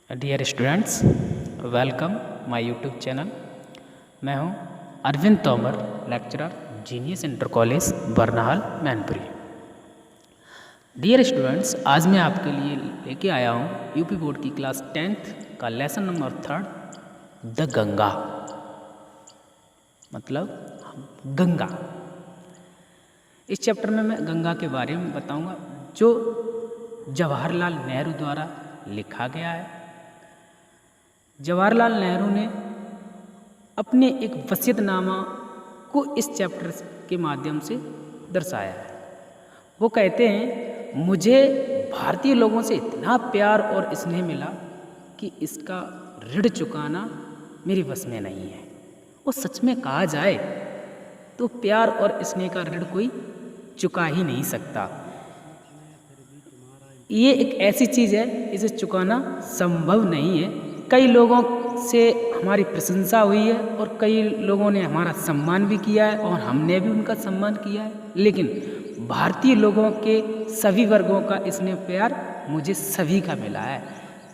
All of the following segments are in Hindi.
Dear students, welcome my YouTube channel. मैं हूं Arvind Tomar, lecturer, genius inter college Barnahal Mainpuri. Dear students, आज मैं आपके लिए लेके आया हूं यूपी बोर्ड की क्लास 10th का लेसन नंबर 3, द गंगा, मतलब गंगा। इस चैप्टर में मैं गंगा के बारे में बताऊंगा, जो जवाहरलाल नेहरू द्वारा लिखा गया है। जवाहरलाल नेहरू ने अपने एक वसीयतनामा को इस चैप्टर के माध्यम से दर्शाया है। वो कहते हैं, मुझे भारतीय लोगों से इतना प्यार और स्नेह मिला कि इसका ऋण चुकाना मेरे बस में नहीं है। वो सच में कहा जाए तो प्यार और स्नेह का ऋण कोई चुका ही नहीं सकता। ये एक ऐसी चीज़ है, इसे चुकाना संभव नहीं है। कई लोगों से हमारी प्रशंसा हुई है और कई लोगों ने हमारा सम्मान भी किया है और हमने भी उनका सम्मान किया है, लेकिन भारतीय लोगों के सभी वर्गों का स्नेह प्यार मुझे सभी का मिला है,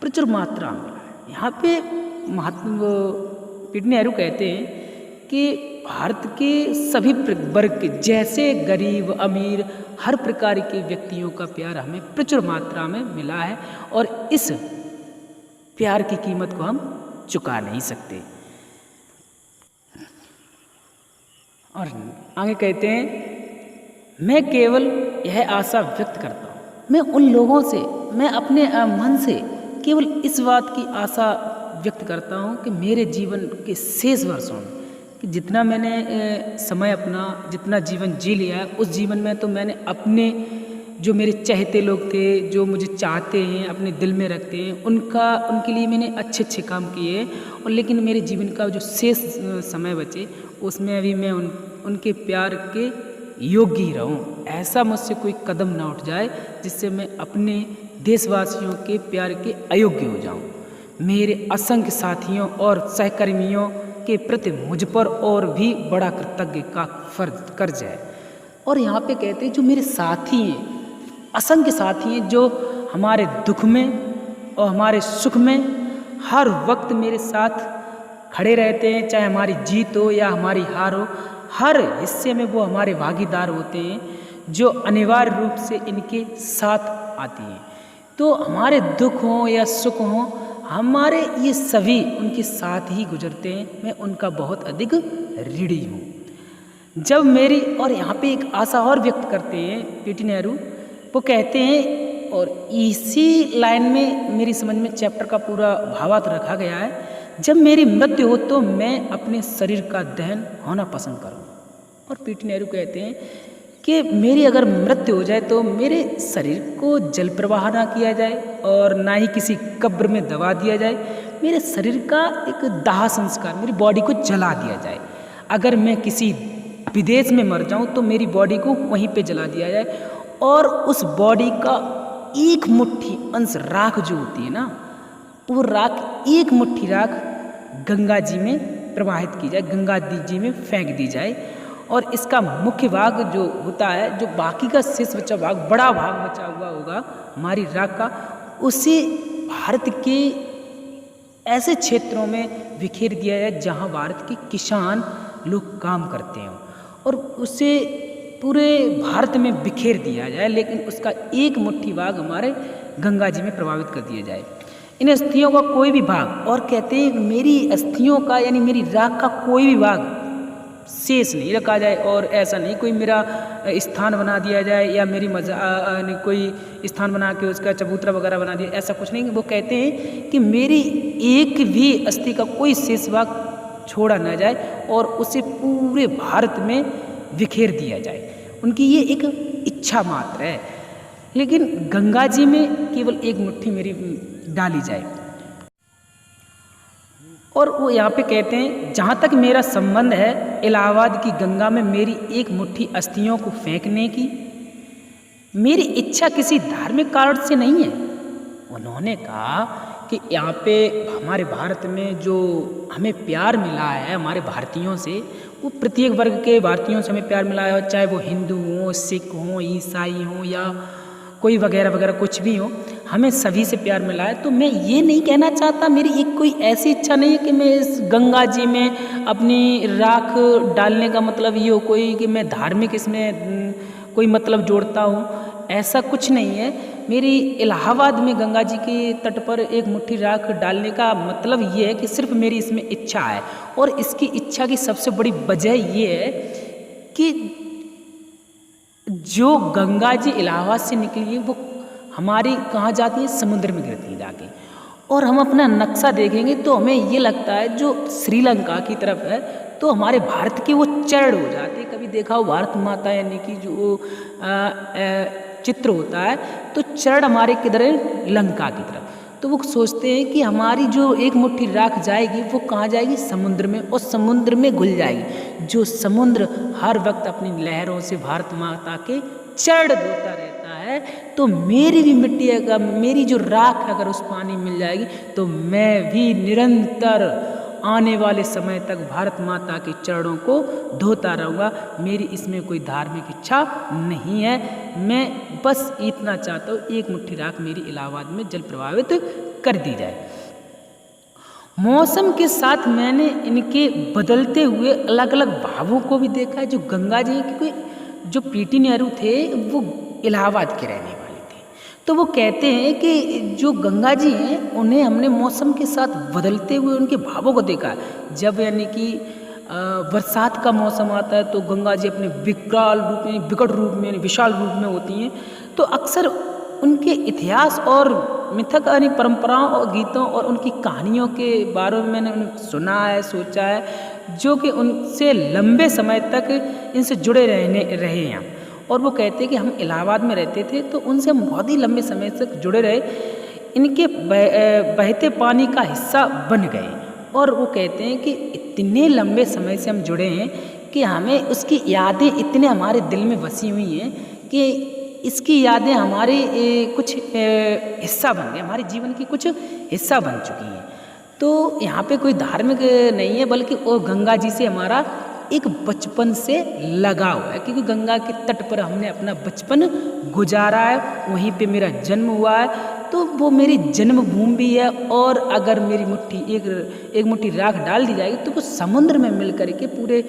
प्रचुर मात्रा में मिला है। यहाँ पे महात्मा पीटी नेहरू कहते हैं कि भारत के सभी वर्ग के, जैसे गरीब अमीर, हर प्रकार के व्यक्तियों का प्यार हमें प्रचुर मात्रा में मिला है और इस प्यार की कीमत को हम चुका नहीं सकते। और आगे कहते हैं, मैं केवल यह आशा व्यक्त करता हूँ, मैं उन लोगों से, मैं अपने मन से केवल इस बात की आशा व्यक्त करता हूँ कि मेरे जीवन के शेष वर्षों में, कि जितना मैंने समय अपना, जितना जीवन जी लिया है, उस जीवन में तो मैंने अपने जो मेरे चाहते लोग थे, जो मुझे चाहते हैं, अपने दिल में रखते हैं, उनके लिए मैंने अच्छे अच्छे काम किए। और लेकिन मेरे जीवन का जो शेष समय बचे, उसमें अभी मैं उनके प्यार के योग्य ही रहूं। ऐसा मुझसे कोई कदम ना उठ जाए जिससे मैं अपने देशवासियों के प्यार के अयोग्य हो जाऊं। मेरे असंख्य साथियों और सहकर्मियों के प्रति मुझ पर और भी बड़ा कृतज्ञ का कर्ज है। और यहाँ पे कहते हैं, जो मेरे साथी हैं, असंख्य साथी हैं, जो हमारे दुख में और हमारे सुख में हर वक्त मेरे साथ खड़े रहते हैं, चाहे हमारी जीत हो या हमारी हार हो, हर हिस्से में वो हमारे भागीदार होते हैं, जो अनिवार्य रूप से इनके साथ आती हैं। तो हमारे दुख हों या सुख हों, हमारे ये सभी उनके साथ ही गुजरते हैं। मैं उनका बहुत अधिक ऋणी हूँ। जब मेरी, और यहाँ पे एक आशा और व्यक्त करते हैं पीटी नेहरू, वो कहते हैं, और इसी लाइन में मेरी समझ में चैप्टर का पूरा भावार्थ रखा गया है, जब मेरी मृत्यु हो तो मैं अपने शरीर का दहन होना पसंद करूँ। और पीटी नेहरू कहते हैं कि मेरी अगर मृत्यु हो जाए तो मेरे शरीर को जल प्रवाह ना किया जाए और ना ही किसी कब्र में दबा दिया जाए। मेरे शरीर का एक दाह संस्कार, मेरी बॉडी को जला दिया जाए। अगर मैं किसी विदेश में मर जाऊं तो मेरी बॉडी को वहीं पे जला दिया जाए और उस बॉडी का एक मुट्ठी अंश राख जो होती है ना, वो राख, एक मुट्ठी राख गंगा जी में प्रवाहित की जाए, गंगा जी में फेंक दी जाए। और इसका मुख्य भाग जो होता है, जो बाकी का शेष बचा भाग, बड़ा भाग बचा हुआ होगा हमारी राख का, उसे भारत के ऐसे क्षेत्रों में बिखेर दिया जाए जहाँ भारत के किसान लोग काम करते हैं, और उसे पूरे भारत में बिखेर दिया जाए, लेकिन उसका एक मुट्ठी भाग हमारे गंगा जी में प्रभावित कर दिया जाए। इन अस्थियों का कोई भी भाग, और कहते हैं मेरी अस्थियों का, यानी मेरी राख का कोई भी भाग शेष नहीं रखा जाए, और ऐसा नहीं कोई मेरा स्थान बना दिया जाए या मेरी कोई स्थान बना के उसका चबूतरा वगैरह बना दिया, ऐसा कुछ नहीं। वो कहते हैं कि मेरी एक भी अस्थि का कोई शेष भाग छोड़ा ना जाए और उसे पूरे भारत में बिखेर दिया जाए। उनकी ये एक इच्छा मात्र है, लेकिन गंगा जी में केवल एक मुट्ठी मेरी डाली जाए। और वो यहाँ पे कहते हैं, जहाँ तक मेरा संबंध है, इलाहाबाद की गंगा में मेरी एक मुट्ठी अस्थियों को फेंकने की मेरी इच्छा किसी धार्मिक कारण से नहीं है। उन्होंने कहा कि यहाँ पे हमारे भारत में जो हमें प्यार मिला है हमारे भारतीयों से, वो प्रत्येक वर्ग के भारतीयों से हमें प्यार मिला है, चाहे वो हिंदू हों, सिख हों, ईसाई हों या कोई वगैरह वगैरह कुछ भी हो, हमें सभी से प्यार मिला है। तो मैं ये नहीं कहना चाहता, मेरी एक कोई ऐसी इच्छा नहीं है कि मैं इस गंगा जी में अपनी राख डालने का मतलब ये हो कोई कि मैं धार्मिक इसमें कोई मतलब जोड़ता हूँ, ऐसा कुछ नहीं है। मेरी इलाहाबाद में गंगा जी के तट पर एक मुट्ठी राख डालने का मतलब ये है कि सिर्फ मेरी इसमें इच्छा है। और इसकी इच्छा की सबसे बड़ी वजह ये है कि जो गंगा जी इलाहाबाद से निकली है वो हमारी कहाँ जाती है, समुद्र में गिरती है जाके। और हम अपना नक्शा देखेंगे तो हमें ये लगता है जो श्रीलंका की तरफ है तो हमारे भारत के वो चरण हो जाते। कभी देखा हो भारत माता यानी कि जो चित्र होता है तो चरण हमारे किधर है, लंका की तरफ। तो वो सोचते हैं कि हमारी जो एक मुट्ठी राख जाएगी वो कहाँ जाएगी, समुद्र में, और समुद्र में घुल जाएगी। जो समुद्र हर वक्त अपनी लहरों से भारत माता के चरण धोता रहता है, तो मेरी भी मिट्टी अगर, मेरी जो राख अगर उस पानी मिल जाएगी तो मैं भी निरंतर आने वाले समय तक भारत माता के चरणों को धोता रहूँगा। मेरी इसमें कोई धार्मिक इच्छा नहीं है, मैं बस इतना चाहता हूँ एक मुट्ठी राख मेरी इलाहाबाद में जल प्रभावित कर दी जाए। मौसम के साथ मैंने इनके बदलते हुए अलग अलग भावों को भी देखा है। जो गंगा जी के जो पीटी नेहरू थे वो इलाहाबाद के रहने वाले थे, तो वो कहते हैं कि जो गंगा जी हैं उन्हें हमने मौसम के साथ बदलते हुए उनके भावों को देखा। जब यानी कि बरसात का मौसम आता है तो गंगा जी अपने विकराल रूप में, विकट रूप में, विशाल रूप में होती हैं। तो अक्सर उनके इतिहास और मिथक यानी परंपराओं और गीतों और उनकी कहानियों के बारे में मैंने सुना है, सोचा है, जो कि उनसे लंबे समय तक इनसे जुड़े रहे हैं। और वो कहते हैं कि हम इलाहाबाद में रहते थे तो उनसे हम बहुत ही लंबे समय तक जुड़े रहे, इनके बहते पानी का हिस्सा बन गए। और वो कहते हैं कि इतने लंबे समय से हम जुड़े हैं कि हमें उसकी यादें इतने हमारे दिल में बसी हुई हैं कि इसकी यादें हमारे कुछ हिस्सा बन गए, हमारे जीवन की कुछ हिस्सा बन चुकी हैं। तो यहाँ पे कोई धार्मिक नहीं है, बल्कि वो गंगा जी से हमारा एक बचपन से लगाव है, क्योंकि गंगा के तट पर हमने अपना बचपन गुजारा है, वहीं पे मेरा जन्म हुआ है, तो वो मेरी जन्मभूमि भी है। और अगर मेरी मुट्ठी एक मुट्ठी राख डाल दी जाएगी तो वो समुद्र में मिल कर के पूरे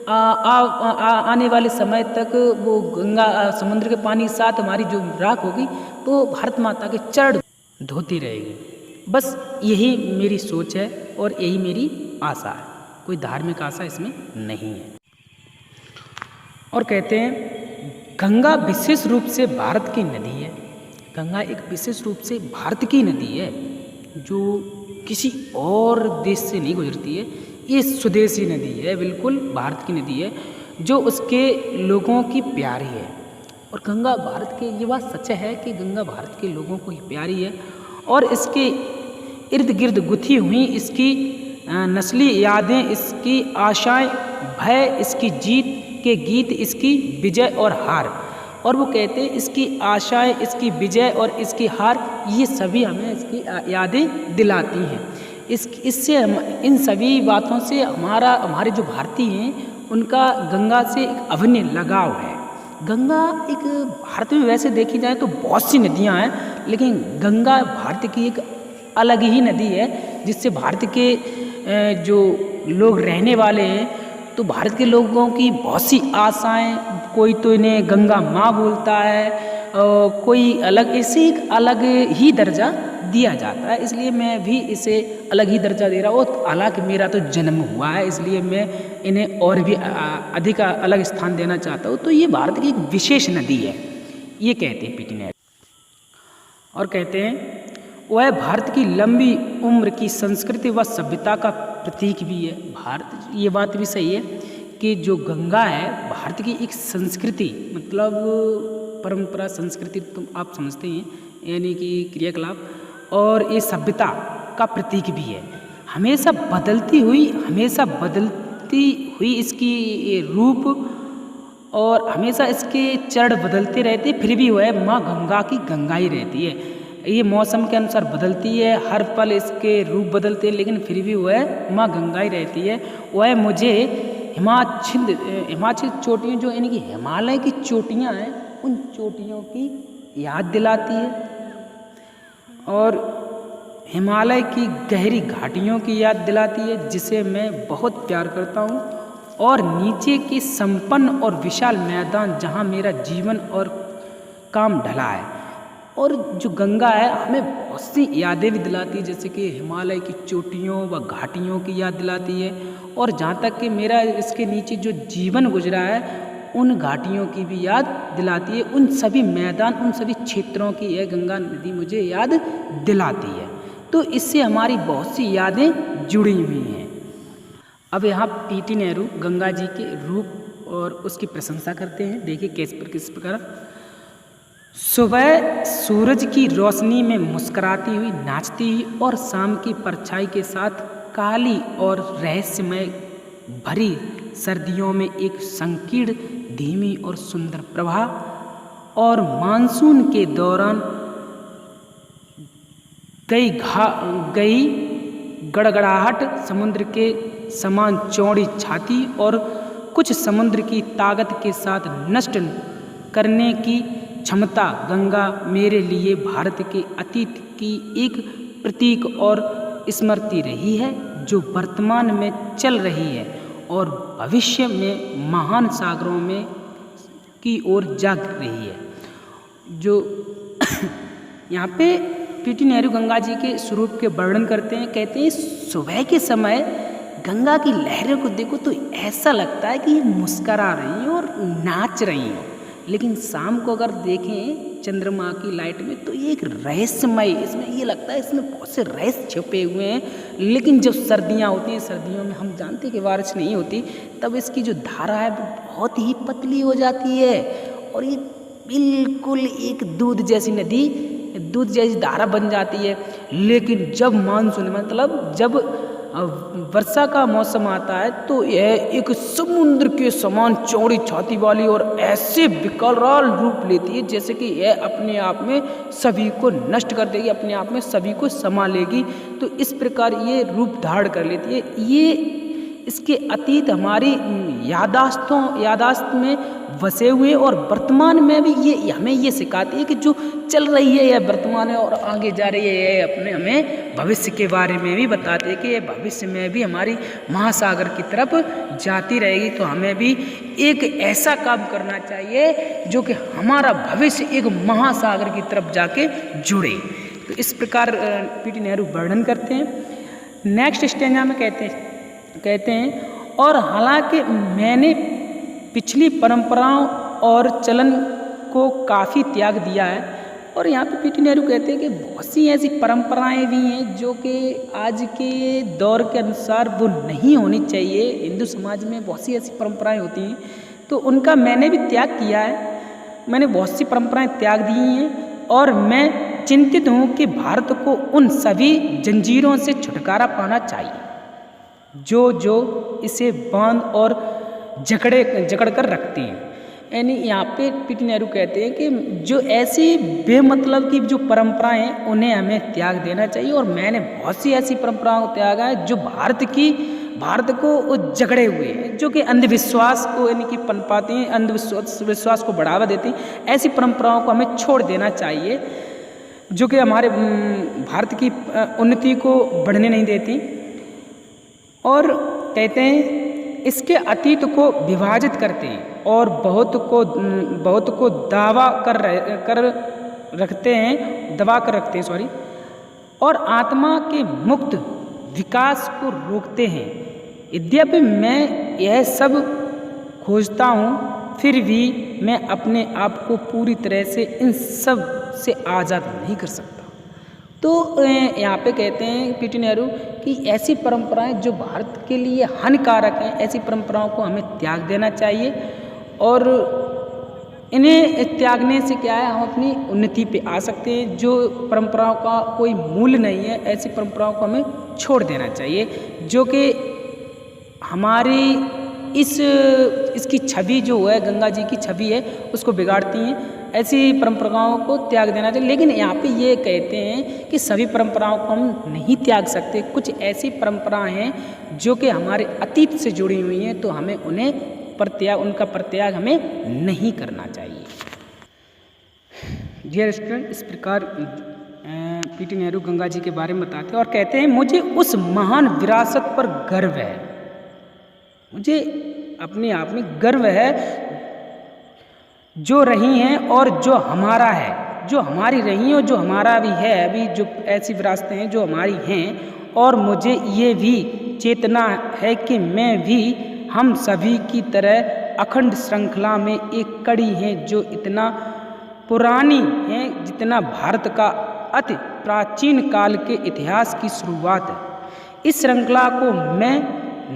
आने वाले समय तक वो गंगा समुद्र के पानी के साथ हमारी जो राख होगी तो भारत माता के चरण धोती रहेगी। बस यही मेरी सोच है और यही मेरी आशा है, कोई धार्मिक आशा इसमें नहीं है। और कहते हैं गंगा विशेष रूप से भारत की नदी है। गंगा एक विशेष रूप से भारत की नदी है जो किसी और देश से नहीं गुजरती है। ये स्वदेशी नदी है, बिल्कुल भारत की नदी है जो उसके लोगों की प्यारी है। और गंगा भारत के, ये बात सच है कि गंगा भारत के लोगों को ही प्यारी है। और इसके इर्द गिर्द गुथी हुई इसकी नस्ली यादें, इसकी आशाएं, भय, इसकी जीत के गीत, इसकी विजय और हार। और वो कहते हैं इसकी आशाएं, इसकी विजय और इसकी हार, ये सभी हमें इसकी यादें दिलाती हैं। इससे इन सभी बातों से हमारे जो भारतीय हैं उनका गंगा से एक अभिन्न लगाव है। गंगा एक भारत में वैसे देखी जाए तो बहुत सी नदियां हैं, लेकिन गंगा भारत की एक अलग ही नदी है जिससे भारत के जो लोग रहने वाले हैं तो भारत के लोगों की बहुत सी आशाएं, कोई तो इन्हें गंगा माँ बोलता है, कोई अलग, इसे एक अलग ही दर्जा दिया जाता है। इसलिए मैं भी इसे अलग ही दर्जा दे रहा हूँ। हालांकि मेरा तो जन्म हुआ है, इसलिए मैं इन्हें और भी अधिक अलग स्थान देना चाहता हूँ। तो ये भारत की एक विशेष नदी है, ये कहते हैं पीटी नेहरू। और कहते हैं वह भारत की लंबी उम्र की संस्कृति व सभ्यता का प्रतीक भी है। भारत, ये बात भी सही है कि जो गंगा है भारत की एक संस्कृति, मतलब परंपरा, संस्कृति तो आप समझते हैं, यानी कि क्रियाकलाप, और ये सभ्यता का प्रतीक भी है। हमेशा बदलती हुई इसकी रूप और हमेशा इसके चरण बदलते रहते, फिर भी वह माँ गंगा की गंगा ही रहती है। ये मौसम के अनुसार बदलती है, हर पल इसके रूप बदलते हैं, लेकिन फिर भी वह माँ गंगा ही रहती है। वह मुझे हिमाचल चोटियों, जो इनकी हिमालय की चोटियाँ हैं, उन चोटियों की याद दिलाती है और हिमालय की गहरी घाटियों की याद दिलाती है जिसे मैं बहुत प्यार करता हूँ, और नीचे के संपन्न और विशाल मैदान जहाँ मेरा जीवन और काम ढला है। और जो गंगा है हमें बहुत सी यादें भी दिलाती है, जैसे कि हिमालय की चोटियों व घाटियों की याद दिलाती है, और जहाँ तक कि मेरा इसके नीचे जो जीवन गुजरा है उन घाटियों की भी याद दिलाती है। उन सभी मैदान, उन सभी क्षेत्रों की यह गंगा नदी मुझे याद दिलाती है। तो इससे हमारी बहुत सी यादें जुड़ी हुई हैं। अब यहाँ पीटी नेहरू गंगा जी के रूप और उसकी प्रशंसा करते हैं। देखिए किस प्रकार। सुबह सूरज की रोशनी में मुस्कुराती हुई, नाचती हुई और शाम की परछाई के साथ काली और रहस्यमय भरी सर्दियों में एक संकीर्ण, धीमी और सुंदर प्रवाह, और मानसून के दौरान गई गड़गड़ाहट, समुद्र के समान चौड़ी छाती और कुछ समुद्र की ताकत के साथ नष्ट करने की क्षमता गंगा मेरे लिए भारत के अतीत की एक प्रतीक और स्मृति रही है, जो वर्तमान में चल रही है और भविष्य में महान सागरों में की ओर जाग रही है। जो यहाँ पे पीटी नेहरू गंगा जी के स्वरूप के वर्णन करते हैं। कहते हैं सुबह के समय गंगा की लहरों को देखो तो ऐसा लगता है कि ये मुस्करा रही हैं और नाच रही हैं, लेकिन शाम को अगर देखें चंद्रमा की लाइट में तो ये एक रहस्यमय, इसमें ये लगता है इसमें बहुत से रहस्य छुपे हुए हैं। लेकिन जब सर्दियाँ होती हैं, सर्दियों में हम जानते हैं कि बारिश नहीं होती, तब इसकी जो धारा है वो बहुत ही पतली हो जाती है और ये बिल्कुल एक दूध जैसी नदी, दूध जैसी धारा बन जाती है। लेकिन जब मानसून मतलब जब वर्षा का मौसम आता है तो यह एक समुद्र के समान चौड़ी छाती वाली और ऐसे विकराल रूप लेती है जैसे कि यह अपने आप में सभी को नष्ट कर देगी, अपने आप में सभी को समा लेगी। तो इस प्रकार ये रूप धारण कर लेती है। ये इसके अतीत हमारी यादाश्त में बसे हुए और वर्तमान में भी ये हमें ये सिखाती है कि जो चल रही है यह वर्तमान है और आगे जा रही है, यह अपने हमें भविष्य के बारे में भी बताते हैं कि यह भविष्य में भी हमारी महासागर की तरफ जाती रहेगी। तो हमें भी एक ऐसा काम करना चाहिए जो कि हमारा भविष्य एक महासागर की तरफ जाके जुड़े। तो इस प्रकार पीटी नेहरू वर्णन करते हैं। नेक्स्ट स्टेंजा में कहते हैं और हालांकि मैंने पिछली परंपराओं और चलन को काफ़ी त्याग दिया है। और यहाँ पे पीटी नेहरू कहते हैं कि बहुत सी ऐसी परंपराएं भी हैं जो कि आज के दौर के अनुसार वो नहीं होनी चाहिए। हिंदू समाज में बहुत सी ऐसी परंपराएं होती हैं तो उनका मैंने भी त्याग किया है। मैंने बहुत सी परंपराएं त्याग दी हैं और मैं चिंतित हूँ कि भारत को उन सभी जंजीरों से छुटकारा पाना चाहिए जो इसे बांध और जकड़ कर रखती हैं। यानी यहाँ पे पीटी नेहरू कहते हैं कि जो ऐसी बेमतलब की जो परंपराएं हैं उन्हें हमें त्याग देना चाहिए। और मैंने बहुत सी ऐसी परंपराओं को त्यागा है जो भारत को जकड़े हुए हैं, जो कि अंधविश्वास को यानी कि पनपाती हैं, अंधविश्वास को बढ़ावा देती हैं। ऐसी परंपराओं को हमें छोड़ देना चाहिए जो कि हमारे भारत की उन्नति को बढ़ने नहीं देती। और कहते हैं इसके अतीत को विभाजित करते हैं और बहुत को दबा कर रखते हैं और आत्मा के मुक्त विकास को रोकते हैं। यद्यपि मैं यह सब खोजता हूँ, फिर भी मैं अपने आप को पूरी तरह से इन सब से आज़ाद नहीं कर सकता। तो यहाँ पे कहते हैं पीटी नेहरू कि ऐसी परंपराएं जो भारत के लिए हानिकारक हैं, ऐसी परंपराओं को हमें त्याग देना चाहिए। और इन्हें त्यागने से क्या है, हम अपनी उन्नति पे आ सकते हैं। जो परंपराओं का कोई मूल्य नहीं है, ऐसी परंपराओं को हमें छोड़ देना चाहिए जो कि हमारी इसकी छवि जो है, गंगा जी की छवि है, उसको बिगाड़ती हैं। ऐसी परंपराओं को त्याग देना चाहिए। लेकिन यहाँ पे ये कहते हैं कि सभी परंपराओं को हम नहीं त्याग सकते। कुछ ऐसी परंपराएं हैं जो कि हमारे अतीत से जुड़ी हुई हैं, तो हमें उनका परित्याग हमें नहीं करना चाहिए। डियर स्टूडेंट, इस प्रकार पीटी नेहरू गंगा जी के बारे में बताते हैं और कहते हैं, मुझे उस महान विरासत पर गर्व है, मुझे अपने आप में गर्व है जो रही हैं और जो हमारा है, जो हमारी रही और जो हमारा भी है, अभी जो ऐसी विरासतें हैं जो हमारी हैं। और मुझे ये भी चेतना है कि मैं भी हम सभी की तरह अखंड श्रृंखला में एक कड़ी है जो इतना पुरानी है जितना भारत का अति प्राचीन काल के इतिहास की शुरुआत है। इस श्रृंखला को मैं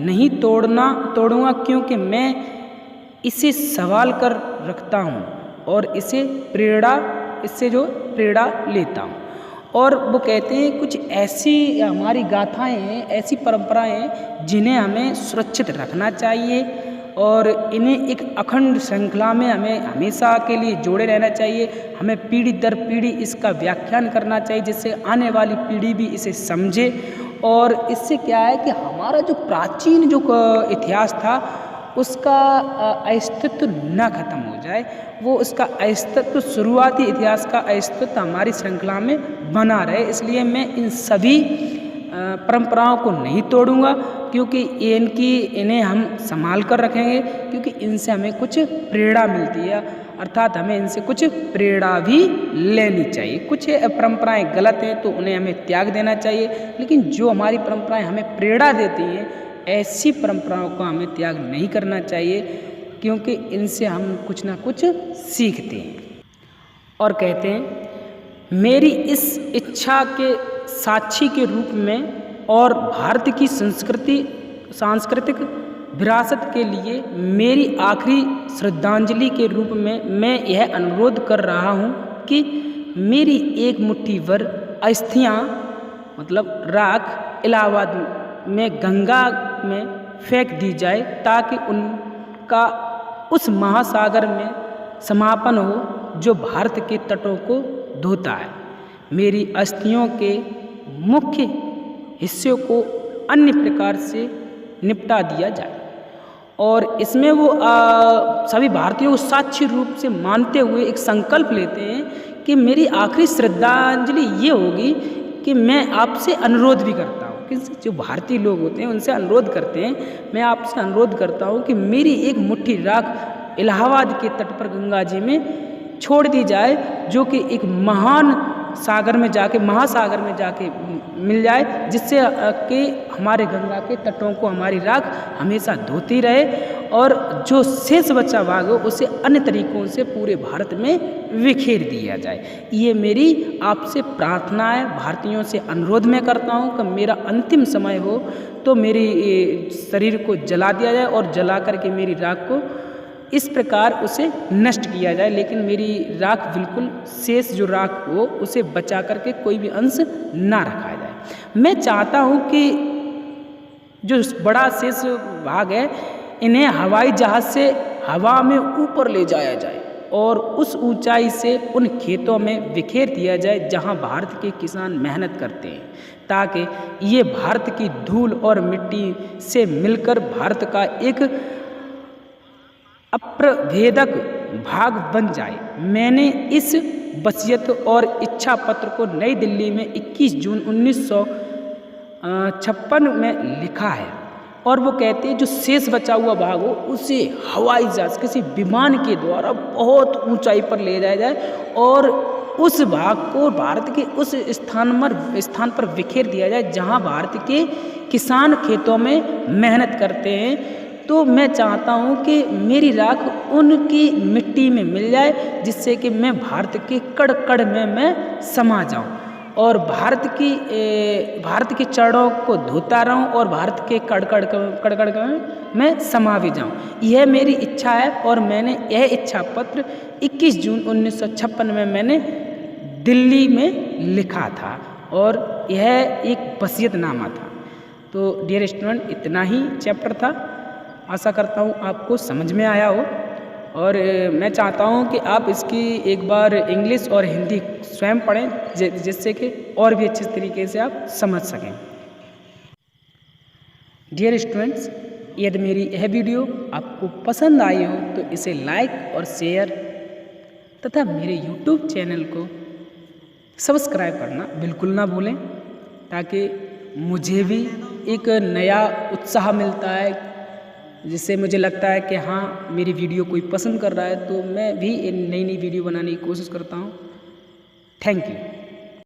नहीं तोड़ूंगा क्योंकि मैं इसे संभाल कर रखता हूँ और इससे प्रेरणा लेता हूँ। और वो कहते हैं कुछ ऐसी हमारी गाथाएं हैं, ऐसी परंपराएं हैं जिन्हें हमें सुरक्षित रखना चाहिए और इन्हें एक अखंड श्रृंखला में हमें हमेशा के लिए जोड़े रहना चाहिए। हमें पीढ़ी दर पीढ़ी इसका व्याख्यान करना चाहिए जिससे आने वाली पीढ़ी भी इसे समझे। और इससे क्या है कि हमारा जो प्राचीन जो इतिहास था उसका अस्तित्व न खत्म हो जाए, वो उसका अस्तित्व शुरुआती इतिहास का अस्तित्व हमारी श्रृंखला में बना रहे। इसलिए मैं इन सभी परंपराओं को नहीं तोड़ूंगा क्योंकि इन्हें हम संभाल कर रखेंगे क्योंकि इनसे हमें कुछ प्रेरणा मिलती है, अर्थात हमें इनसे कुछ प्रेरणा भी लेनी चाहिए। कुछ परंपराएं गलत हैं तो उन्हें हमें त्याग देना चाहिए, लेकिन जो हमारी परंपराएं हमें प्रेरणा देती हैं ऐसी परंपराओं को हमें त्याग नहीं करना चाहिए क्योंकि इनसे हम कुछ ना कुछ सीखते हैं। और कहते हैं, मेरी इस इच्छा के साक्षी के रूप में और भारत की सांस्कृतिक विरासत के लिए मेरी आखिरी श्रद्धांजलि के रूप में मैं यह अनुरोध कर रहा हूँ कि मेरी एक मुट्ठी भर अस्थियाँ मतलब राख इलाहाबाद में गंगा में फेंक दी जाए ताकि उनका उस महासागर में समापन हो जो भारत के तटों को धोता है। मेरी अस्थियों के मुख्य हिस्सों को अन्य प्रकार से निपटा दिया जाए। और इसमें वो सभी भारतीयों को साक्षी रूप से मानते हुए एक संकल्प लेते हैं कि मेरी आखिरी श्रद्धांजलि ये होगी कि मैं आपसे अनुरोध भी करता हूँ, जो भारतीय लोग होते हैं उनसे अनुरोध करते हैं, मैं आपसे अनुरोध करता हूँ कि मेरी एक मुट्ठी राख इलाहाबाद के तट पर गंगा जी में छोड़ दी जाए जो कि एक महासागर में जाके मिल जाए, जिससे कि हमारे गंगा के तटों को हमारी राख हमेशा धोती रहे और जो शेष बचा भाग हो उसे अन्य तरीकों से पूरे भारत में विखेर दिया जाए। ये मेरी आपसे प्रार्थना है, भारतीयों से अनुरोध मैं करता हूँ कि मेरा अंतिम समय हो तो मेरी शरीर को जला दिया जाए और जला करके मेरी राख को इस प्रकार उसे नष्ट किया जाए, लेकिन मेरी राख बिल्कुल शेष जो राख हो उसे बचा करके कोई भी अंश ना रखा जाए। मैं चाहता हूँ कि जो बड़ा शेष भाग है इन्हें हवाई जहाज़ से हवा में ऊपर ले जाया जाए और उस ऊंचाई से उन खेतों में बिखेर दिया जाए जहां भारत के किसान मेहनत करते हैं, ताकि ये भारत की धूल और मिट्टी से मिलकर भारत का एक अप्रभेदक भाग बन जाए। मैंने इस वसीयत और इच्छा पत्र को नई दिल्ली में 21 जून 1956 में लिखा है और वो कहते हैं जो शेष बचा हुआ भाग हो उसे हवाई जहाज किसी विमान के द्वारा बहुत ऊंचाई पर ले जाया जाए और उस भाग को भारत के उस स्थान पर बिखेर दिया जाए जहां भारत के किसान खेतों में मेहनत करते हैं। तो मैं चाहता हूं कि मेरी राख उनकी मिट्टी में मिल जाए जिससे कि मैं भारत के कड़ कड़ में मैं समा जाऊं और भारत के चरणों को धोता रहूं और भारत के कड़ में मैं समा भी जाऊं। यह मेरी इच्छा है और मैंने यह इच्छा पत्र 21 जून 1956 में मैंने दिल्ली में लिखा था और यह एक वसीयतनामा था। तो डियर स्टूडेंट, इतना ही चैप्टर था। आशा करता हूँ आपको समझ में आया हो और मैं चाहता हूँ कि आप इसकी एक बार इंग्लिश और हिंदी स्वयं पढ़ें जिससे कि और भी अच्छे तरीके से आप समझ सकें। डियर स्टूडेंट्स, यदि मेरी यह वीडियो आपको पसंद आई हो तो इसे लाइक और शेयर तथा मेरे YouTube चैनल को सब्सक्राइब करना बिल्कुल ना भूलें, ताकि मुझे भी एक नया उत्साह मिलता है, जिससे मुझे लगता है कि हाँ मेरी वीडियो कोई पसंद कर रहा है, तो मैं भी नई नई वीडियो बनाने की कोशिश करता हूँ। Thank you.